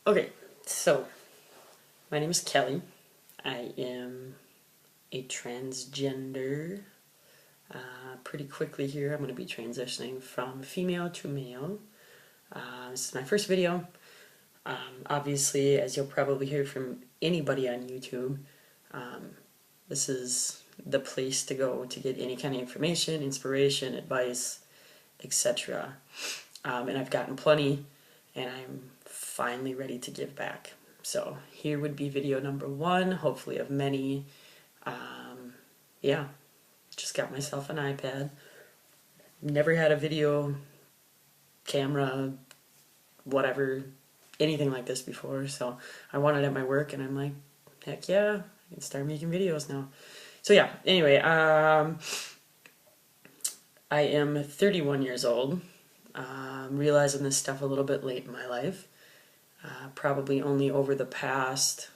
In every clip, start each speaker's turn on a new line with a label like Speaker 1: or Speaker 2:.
Speaker 1: Okay, so my name is Kelly. I am a transgender. Pretty quickly here, I'm going to be transitioning from female to male. This is my first video. Obviously, as you'll probably hear from anybody on YouTube, this is the place to go to get any kind of information, inspiration, advice, etc. And I've gotten plenty, and I'm finally ready to give back. So here would be video number one, hopefully of many. Yeah, just got myself an iPad. Never had a video camera, whatever, anything like this before. So I wanted it at my work, and I'm like, heck yeah, I can start making videos now. So yeah, anyway, I am 31 years old. Realizing this stuff a little bit late in my life. Probably only over the past,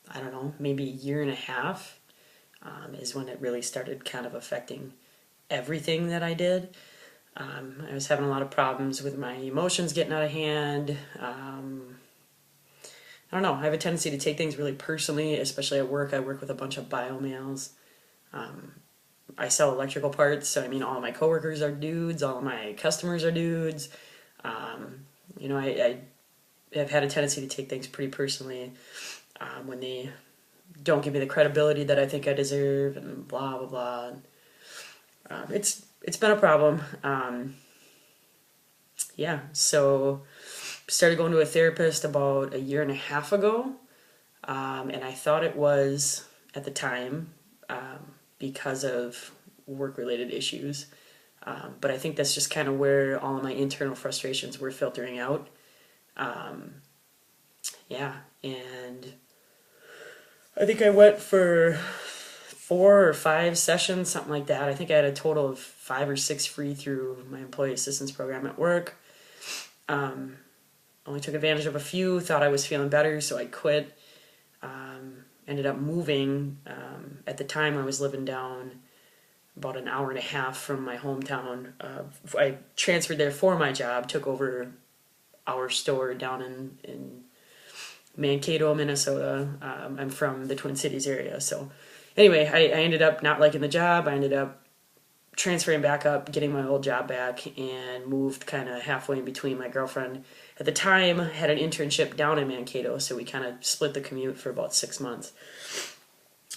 Speaker 1: I don't know, maybe a year and a half is when it really started kind of affecting everything that I did. I was having a lot of problems with my emotions getting out of hand. I don't know, I have a tendency to take things really personally, especially at work. I work with a bunch of bio males. I sell electrical parts, so I mean all of my coworkers are dudes, all of my customers are dudes. I have had a tendency to take things pretty personally when they don't give me the credibility that I think I deserve, and blah blah blah. It's been a problem. Yeah, so started going to a therapist about a year and a half ago, and I thought it was at the time because of work-related issues. But I think that's just kind of where all of my internal frustrations were filtering out. Yeah, and I think I went for 4 or 5 sessions, something like that. I think I had a total of 5 or 6 free through my employee assistance program at work. Only took advantage of a few, thought I was feeling better, so I quit. Ended up moving. At the time, I was living down about an hour and a half from my hometown. I transferred there for my job, took over our store down in Mankato, Minnesota. I'm from the Twin Cities area. So anyway, I ended up not liking the job. I ended up transferring back up, getting my old job back, and moved kind of halfway in between. My girlfriend at the time had an internship down in Mankato, so we kind of split the commute for about 6 months.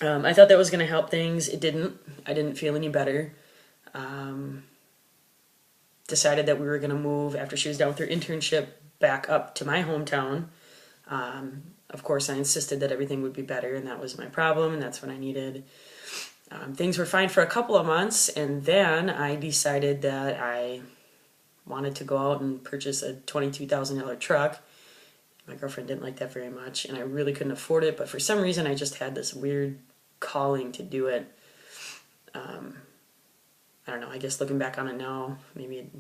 Speaker 1: I thought that was going to help things. It didn't. I didn't feel any better. Decided that we were going to move after she was done with her internship back up to my hometown. Of course, I insisted that everything would be better, and that was my problem, and that's what I needed. Things were fine for a couple of months, and then I decided that I wanted to go out and purchase a $22,000 truck. My girlfriend didn't like that very much, and I really couldn't afford it, but for some reason I just had this weird calling to do it. I don't know, I guess looking back on it now, maybe it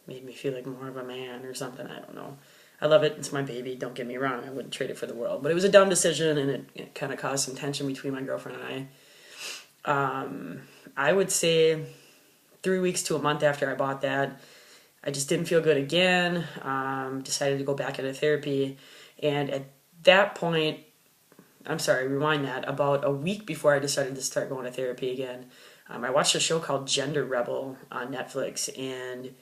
Speaker 1: made me feel like more of a man or something, I don't know. I love it, it's my baby, don't get me wrong, I wouldn't trade it for the world, but it was a dumb decision, and it kind of caused some tension between my girlfriend and I. I would say 3 weeks to a month after I bought that, I just didn't feel good again, decided to go back into therapy, and at that point, I'm sorry, rewind that, about a week before I decided to start going to therapy again, I watched a show called Gender Rebel on Netflix, and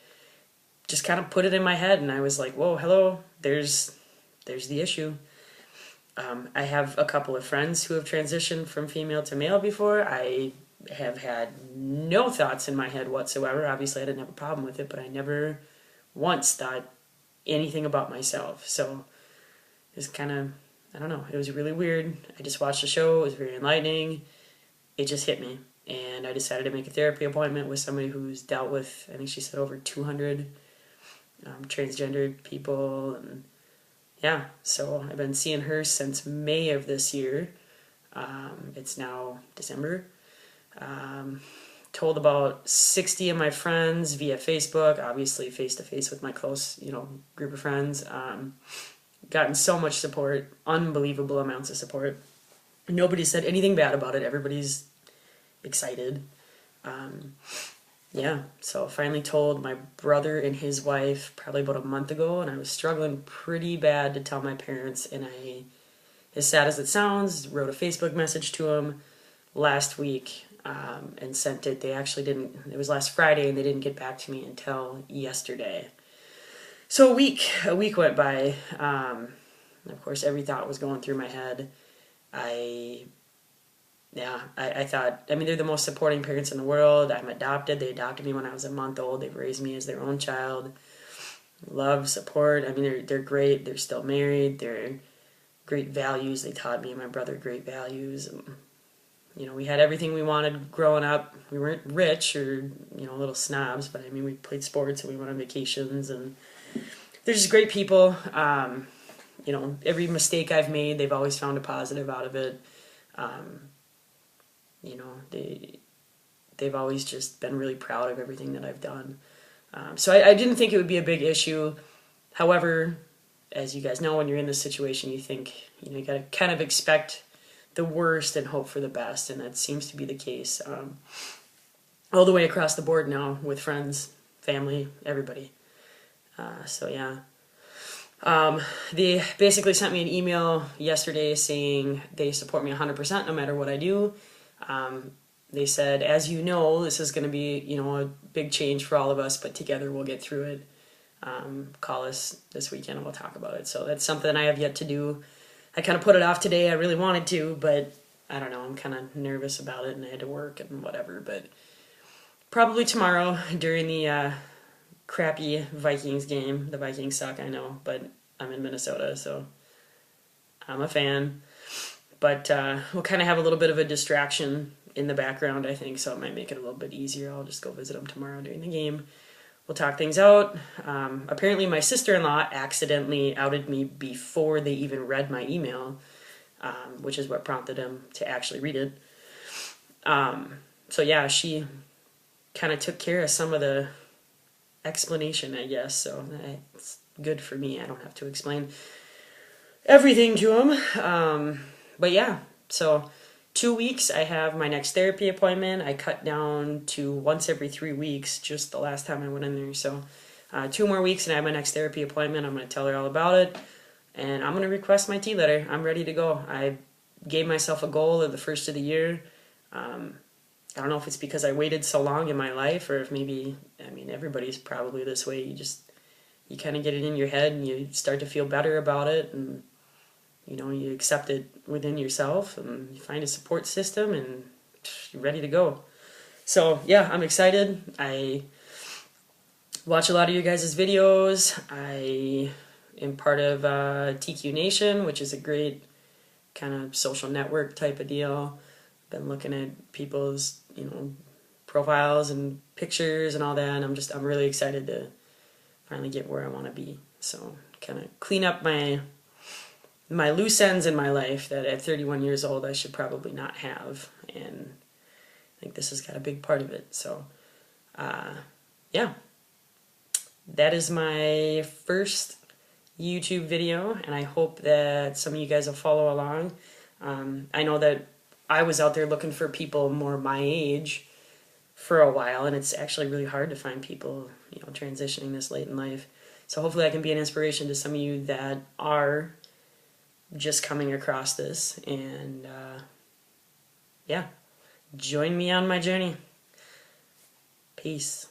Speaker 1: just kind of put it in my head, and I was like, whoa, hello, there's the issue. I have a couple of friends who have transitioned from female to male before. I have had no thoughts in my head whatsoever. Obviously, I didn't have a problem with it, but I never once thought anything about myself. So it was kind of, I don't know, it was really weird. I just watched the show. It was very enlightening. It just hit me. And I decided to make a therapy appointment with somebody who's dealt with, I think she said, over 200 transgender people. And yeah, so I've been seeing her since May of this year. It's now December. Told about 60 of my friends via Facebook, obviously face-to-face with my close, group of friends. Gotten so much support, unbelievable amounts of support. Nobody said anything bad about it. Everybody's excited. yeah, so I finally told my brother and his wife probably about a month ago, and I was struggling pretty bad to tell my parents, and I, as sad as it sounds, wrote a Facebook message to them last week, and sent it. They actually didn't, it was last Friday, and they didn't get back to me until yesterday. So a week went by. Of course, every thought was going through my head. I I thought, I mean, they're the most supporting parents in the world. I'm adopted. They adopted me when I was a month old. They've raised me as their own child. Love, support. I mean, they're great. They're still married. They're great values. They taught me and my brother great values. And, we had everything we wanted growing up. We weren't rich or, little snobs, but I mean, we played sports and we went on vacations, and they're just great people. Every mistake I've made, they've always found a positive out of it. They've always just been really proud of everything that I've done. So I didn't think it would be a big issue. However, as you guys know, when you're in this situation, you think, you got to kind of expect the worst and hope for the best, and that seems to be the case all the way across the board now with friends, family, everybody. So yeah. They basically sent me an email yesterday saying they support me 100% no matter what I do. They said, as you know, this is going to be, a big change for all of us, but together we'll get through it. Call us this weekend and we'll talk about it. So that's something I have yet to do. I kind of put it off today. I really wanted to, but I don't know. I'm kind of nervous about it, and I had to work and whatever. But probably tomorrow during the crappy Vikings game. The Vikings suck, I know, but I'm in Minnesota, so I'm a fan. But we'll kind of have a little bit of a distraction in the background, I think, so it might make it a little bit easier. I'll just go visit them tomorrow during the game. We'll talk things out. Apparently my sister-in-law accidentally outed me before they even read my email, which is what prompted him to actually read it. So yeah, she kind of took care of some of the explanation, I guess, so it's good for me. I don't have to explain everything to him. But yeah, so 2 weeks, I have my next therapy appointment. I cut down to once every 3 weeks, just the last time I went in there. So 2 more weeks and I have my next therapy appointment. I'm going to tell her all about it. And I'm going to request my T letter. I'm ready to go. I gave myself a goal at the first of the year. I don't know if it's because I waited so long in my life, or if maybe, everybody's probably this way. You kind of get it in your head and you start to feel better about it, and you accept it within yourself, and you find a support system, and you're ready to go. So yeah, I'm excited. I watch a lot of you guys' videos. I am part of TQ Nation, which is a great kind of social network type of deal. Been looking at people's, profiles and pictures and all that, and I'm really excited to finally get where I want to be. So kind of clean up my loose ends in my life that at 31 years old I should probably not have, and I think this has got a big part of it. So yeah, that is my first YouTube video, and I hope that some of you guys will follow along. I know that I was out there looking for people more my age for a while, and it's actually really hard to find people, transitioning this late in life. So hopefully I can be an inspiration to some of you that are just coming across this, and yeah, join me on my journey. Peace.